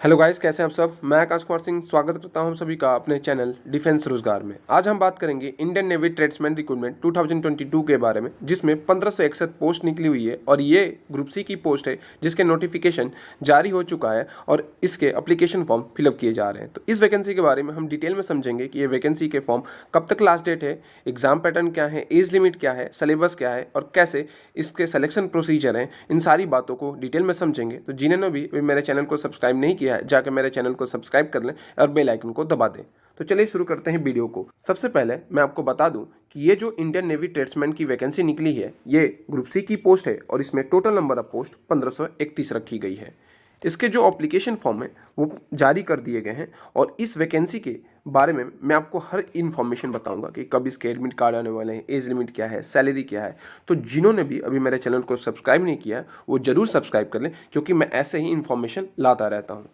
Hello guys, कैसे हैं आप सब। मैं आकाश कुमार सिंह स्वागत करता हूं हम सभी का अपने चैनल डिफेंस रोजगार में। आज हम बात करेंगे इंडियन नेवी ट्रेड्समैन रिक्रूटमेंट 2022 के बारे में, जिसमें 1561 पोस्ट निकली हुई है और ये ग्रुप सी की पोस्ट है जिसके नोटिफिकेशन जारी हो चुका है और इसके अप्लीकेशन फॉर्म फिलअप किए जा रहे हैं। तो इस वैकेंसी के बारे में हम डिटेल में समझेंगे कि ये वैकेंसी के फॉर्म कब तक लास्ट डेट है, एग्जाम पैटर्न क्या है, एज लिमिट क्या है, सिलेबस क्या है और कैसे इसके सिलेक्शन प्रोसीजर हैं। इन सारी बातों को डिटेल में समझेंगे। तो जिन्होंने भी मेरे चैनल को सब्सक्राइब नहीं किया है, जाकर मेरे चैनल को सब्सक्राइब कर लें और बेल आइकन को दबा दें। तो चलिए शुरू करते हैं वीडियो को। सबसे पहले मैं आपको बता दूं कि ये जो इंडियन नेवी ट्रेड्समैन की वैकेंसी निकली है, ये ग्रुप सी की पोस्ट है और इसमें टोटल नंबर ऑफ पोस्ट 1531 रखी गई है। इसके जो एप्लीकेशन फॉर्म है वो जारी कर दिए गए हैं और इस वैकेंसी के बारे में मैं आपको हर इन्फॉर्मेशन बताऊंगा कि कब इसके एडमिट कार्ड आने वाले हैं, एज लिमिट क्या है, सैलरी क्या है। तो जिन्होंने भी अभी मेरे चैनल को सब्सक्राइब नहीं किया है वो जरूर सब्सक्राइब कर लें, क्योंकि मैं ऐसे ही इन्फॉर्मेशन लाता रहता हूँ।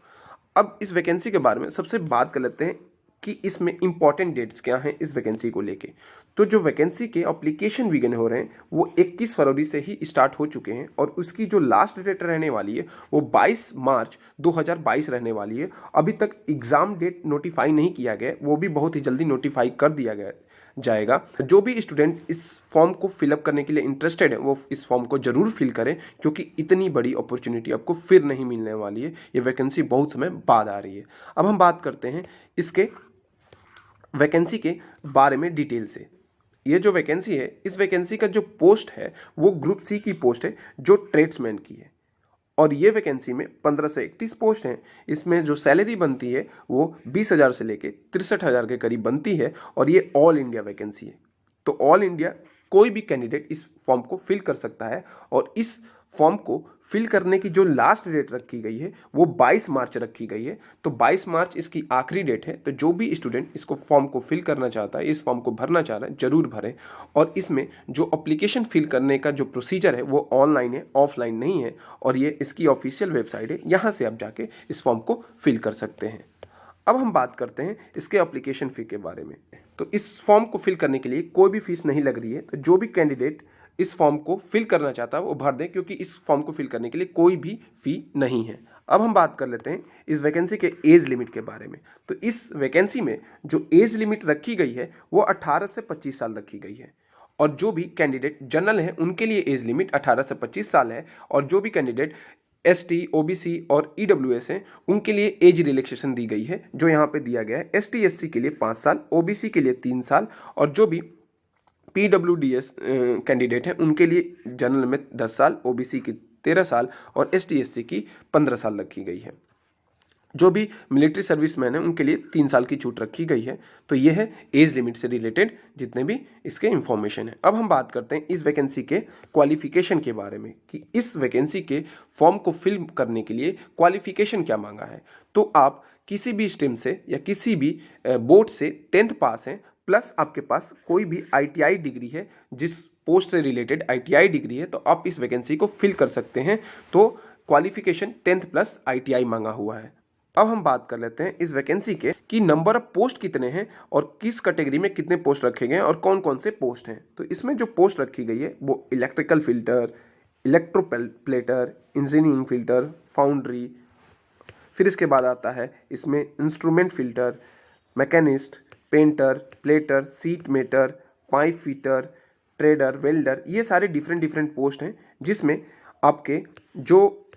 अब इस वैकेंसी के बारे में सबसे बात कर लेते हैं कि इसमें इंपॉर्टेंट डेट्स क्या हैं इस वैकेंसी को लेके। तो जो वैकेंसी के एप्लीकेशन बिगिन हो रहे हैं वो 21 फरवरी से ही स्टार्ट हो चुके हैं और उसकी जो लास्ट डेट रहने वाली है वो 22 मार्च 2022 रहने वाली है। अभी तक एग्जाम डेट नोटिफाई नहीं किया गया, वो भी बहुत ही जल्दी नोटिफाई कर दिया गया जाएगा। जो भी स्टूडेंट इस फॉर्म को फिलअप करने के लिए इंटरेस्टेड है वो इस फॉर्म को जरूर फिल करें, क्योंकि इतनी बड़ी अपॉर्चुनिटी आपको फिर नहीं मिलने वाली है। ये वैकेंसी बहुत समय बाद आ रही है। अब हम बात करते हैं इसके वैकेंसी के बारे में डिटेल से। ये जो वैकेंसी है, इस वैकेंसी का जो पोस्ट है वो ग्रुप सी की पोस्ट है जो ट्रेड्समैन की है और ये वैकेंसी में 1531 पोस्ट हैं। इसमें जो सैलरी बनती है वो 20,000 से लेके 63,000 के करीब बनती है और ये ऑल इंडिया वैकेंसी है। तो ऑल इंडिया कोई भी कैंडिडेट इस फॉर्म को फिल कर सकता है और इस फॉर्म को फिल करने की जो लास्ट डेट रखी गई है वो 22 मार्च रखी गई है। तो 22 मार्च इसकी आखिरी डेट है। तो जो भी स्टूडेंट इसको फॉर्म को फिल करना चाहता है, इस फॉर्म को भरना चाह रहा है, जरूर भरें। और इसमें जो एप्लीकेशन फिल करने का जो प्रोसीजर है वो ऑनलाइन है, ऑफलाइन नहीं है और ये इसकी ऑफिशियल वेबसाइट है, यहाँ से आप जाके इस फॉर्म को फिल कर सकते हैं। अब हम बात करते हैं इसके एप्लीकेशन फी के बारे में। तो इस फॉर्म को फिल करने के लिए कोई भी फीस नहीं लग रही है। तो जो भी कैंडिडेट इस फॉर्म को फिल करना चाहता है वो भर दे, क्योंकि इस फॉर्म को फिल करने के लिए कोई भी फी नहीं है। अब हम बात कर लेते हैं इस वैकेंसी के एज लिमिट के बारे में। तो इस वैकेंसी में जो एज लिमिट रखी गई है वो 18 से 25 साल रखी गई है और जो भी कैंडिडेट जनरल है उनके लिए एज लिमिट 18 से 25 साल है और जो भी कैंडिडेट एसटी, ओबीसी और ईडब्ल्यूएस हैं उनके लिए एज रिलैक्सेशन दी गई है, जो यहाँ पे दिया गया है। एसटी एससी के लिए 5 साल, ओबीसी के लिए 3 साल और जो भी पीडब्ल्यूडीएस कैंडिडेट हैं उनके लिए जनरल में 10 साल, ओबीसी की 13 साल और एसटी एससी की 15 साल रखी गई है। जो भी मिलिट्री सर्विसमैन है उनके लिए 3 साल की छूट रखी गई है। तो यह है एज लिमिट से रिलेटेड जितने भी इसके इंफॉर्मेशन है। अब हम बात करते हैं इस वैकेंसी के क्वालिफिकेशन के बारे में कि इस वैकेंसी के फॉर्म को फिल करने के लिए क्वालिफिकेशन क्या मांगा है। तो आप किसी भी स्ट्रीम से या किसी भी बोर्ड से 10th पास हैं, प्लस आपके पास कोई भी आईटीआई डिग्री है, जिस पोस्ट से रिलेटेड आईटीआई डिग्री है, तो आप इस वैकेंसी को फिल कर सकते हैं। तो क्वालिफिकेशन 10th प्लस आईटीआई मांगा हुआ है। अब हम बात कर लेते हैं इस वैकेंसी के कि नंबर ऑफ पोस्ट कितने हैं और किस कैटेगरी में कितने पोस्ट रखे गए हैं और कौन कौन से पोस्ट हैं। तो इसमें जो पोस्ट रखी गई है वो electrical filter, electroplater, engineering filter, foundry, फिर इसके बाद आता है इसमें instrument filter, machinist, painter, plater, sheet metal, pipe fitter, trader, welder. ये सारे डिफरेंट पोस्ट हैं जिसमें आपके जो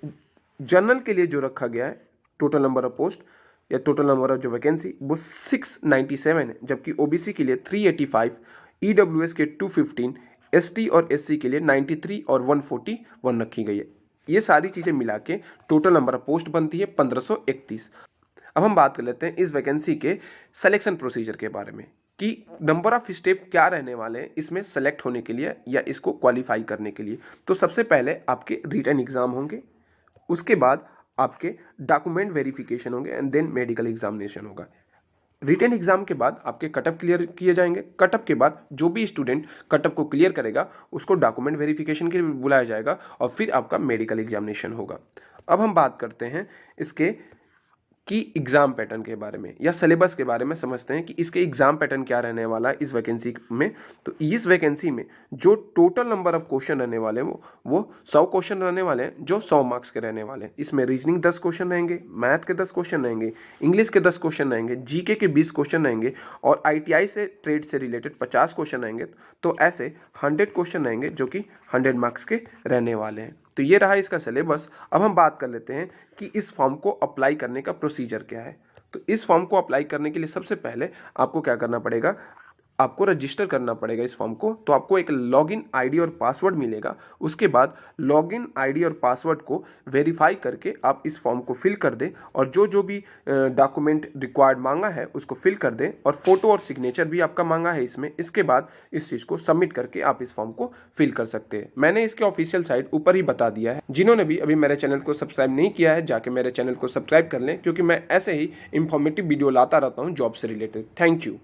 जनरल के लिए जो रखा गया है टोटल नंबर ऑफ पोस्ट या टोटल नंबर ऑफ जो वैकेंसी वो 697 है, जबकि ओबीसी के लिए 385, ईडब्ल्यूएस के 215, एसटी और एससी के लिए 93 और 141 रखी गई है। ये सारी चीज़ें मिला के टोटल नंबर ऑफ पोस्ट बनती है 1531। अब हम बात कर लेते हैं इस वैकेंसी के सिलेक्शन प्रोसीजर के बारे में कि नंबर ऑफ स्टेप क्या रहने वाले हैं इसमें सेलेक्ट होने के लिए या इसको क्वालिफाई करने के लिए। तो सबसे पहले आपके रिटन एग्जाम होंगे, उसके बाद आपके डॉक्यूमेंट वेरिफिकेशन होंगे एंड देन मेडिकल एग्जामिनेशन होगा। रिटन एग्जाम के बाद आपके कटअप क्लियर किए जाएंगे। कटअप के बाद जो भी स्टूडेंट कटअप को क्लियर करेगा उसको डॉक्यूमेंट वेरिफिकेशन के लिए बुलाया जाएगा और फिर आपका मेडिकल एग्जामिनेशन होगा। अब हम बात करते हैं इसके कि एग्जाम पैटर्न के बारे में या सिलेबस के बारे में समझते हैं कि इसके एग्जाम पैटर्न क्या रहने वाला है इस वैकेंसी में। तो इस वैकेंसी में जो टोटल नंबर ऑफ क्वेश्चन रहने वाले हैं वो 100 क्वेश्चन रहने वाले हैं, जो 100 मार्क्स के रहने वाले हैं। इसमें रीजनिंग 10 क्वेश्चन रहेंगे, मैथ के 10 क्वेश्चन रहेंगे, इंग्लिश के 10 क्वेश्चन रहेंगे, जीके के 20 क्वेश्चन रहेंगे और ITI से ट्रेड से रिलेटेड 50 क्वेश्चन रहेंगे। तो ऐसे 100 क्वेश्चन रहेंगे जो कि 100 मार्क्स के रहने वाले हैं। तो ये रहा इसका सिलेबस। अब हम बात कर लेते हैं कि इस फॉर्म को अप्लाई करने का प्रोसीजर क्या है। तो इस फॉर्म को अप्लाई करने के लिए सबसे पहले आपको क्या करना पड़ेगा, आपको रजिस्टर करना पड़ेगा इस फॉर्म को। तो आपको एक लॉगिन आईडी और पासवर्ड मिलेगा। उसके बाद लॉगिन आईडी और पासवर्ड को वेरीफाई करके आप इस फॉर्म को फिल कर दें और जो जो भी डॉक्यूमेंट रिक्वायर्ड मांगा है उसको फिल कर दें और फोटो और सिग्नेचर भी आपका मांगा है इसमें। इसके बाद इस चीज़ को सबमिट करके आप इस फॉर्म को फिल कर सकते हैं। मैंने इसके ऑफिशियल साइट ऊपर ही बता दिया है। जिन्होंने भी अभी मेरे चैनल को सब्सक्राइब नहीं किया है जाके मेरे चैनल को सब्सक्राइब कर लें, क्योंकि मैं ऐसे ही इंफॉर्मेटिव वीडियो लाता रहता हूँ जॉब से रिलेटेड। Thank you.